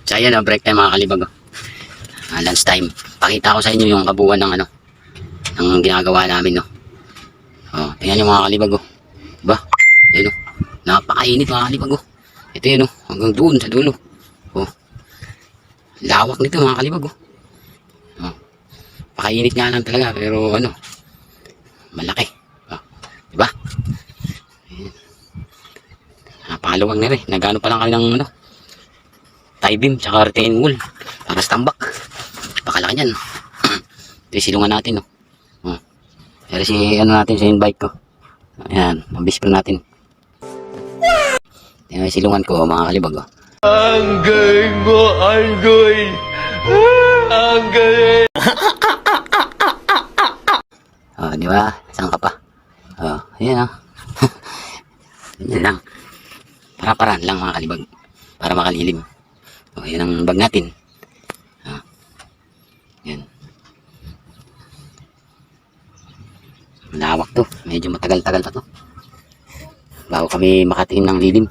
So ayan, break time mga kalibag. Lunch time. Pakita ko sa inyo yung kabuuan ng ano, ng ginagawa namin, no. Oh, tingnan niyo mga kalibag, oh. Diba? Ayun, oh. Napakainit mga kalibag, oh. Ito yun, oh. Hanggang doon sa dulo. Oh. Lawak nito mga kalibag, oh. Oh. Pakainit nga lang talaga, pero ano, malaki. Oh. Diba? Ayan. Napakaluwag na rin. Nagano pa lang kami ng ano, tie beam, tsaka retaining wall. Para sa tambak. Pakalaki yan. Ito yung silungan natin, no. Oh. Pero si ano natin, sa bike ko. Ayan, mabis pa natin. Tingnan yung silungan ko, mga kalibag, oh. Ang galing mo, Anggoy! Ang galing! Oh, di ba? Saan ka pa? Oh, ayan, oh. Ganyan lang. Para-paraan lang mga kalibag. Para makalilim. Oh, yan ang bag natin. Oh. Yan. Malawak to. Medyo matagal-tagal pa to. Bago kami makatingin ng lilim.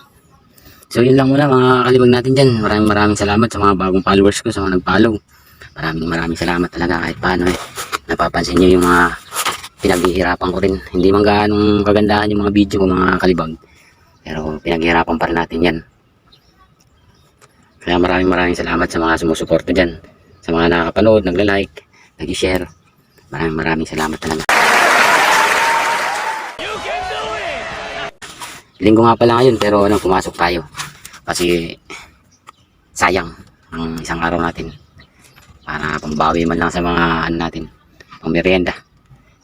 So yun lang muna mga kalibag natin dyan. Maraming salamat sa mga bagong followers ko, sa mga nag-follow. Maraming salamat talaga kahit paano eh. Napapansin nyo yung mga pinaghihirapan ko rin. Hindi man gaanong kagandahan yung mga video ko mga kalibag. Pero pinaghihirapan pa rin natin yan. Kaya maraming salamat sa mga sumusuporta dyan. Sa mga nakakapanood, nagla-like, nag-share. Maraming salamat talaga. Linggo nga pala ngayon pero ano, pumasok tayo. Kasi sayang ang isang araw natin. Para pambawi man lang sa mga ano natin. Pang merienda.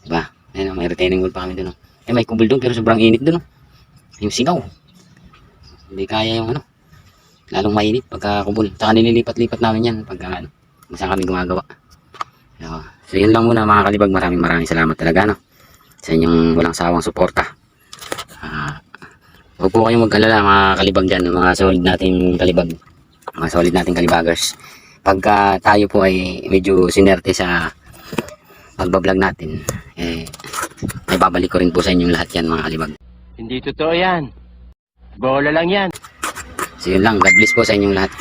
Diba? Ayun, may retaining wall pa kami dun. Eh, may kubol dun pero sobrang init dun. Yung singaw. Hindi kaya yung ano. Lalong mainit pagka kubol. Saka nililipat-lipat namin yan pagka ano, saan kami gumagawa. So yun lang muna mga kalibag. Maraming salamat talaga, no, sa inyong walang sawang suporta. Huwag po kayong mag-alala mga kalibag dyan, mga solid nating kalibag, mga solid nating kalibagers. Pagka tayo po ay medyo sinerte sa pagbablog natin, eh, may babalik ko rin po sa inyong lahat yan mga kalibag. Hindi totoo yan. Bola lang yan. So yun lang, God bless po sa inyong lahat.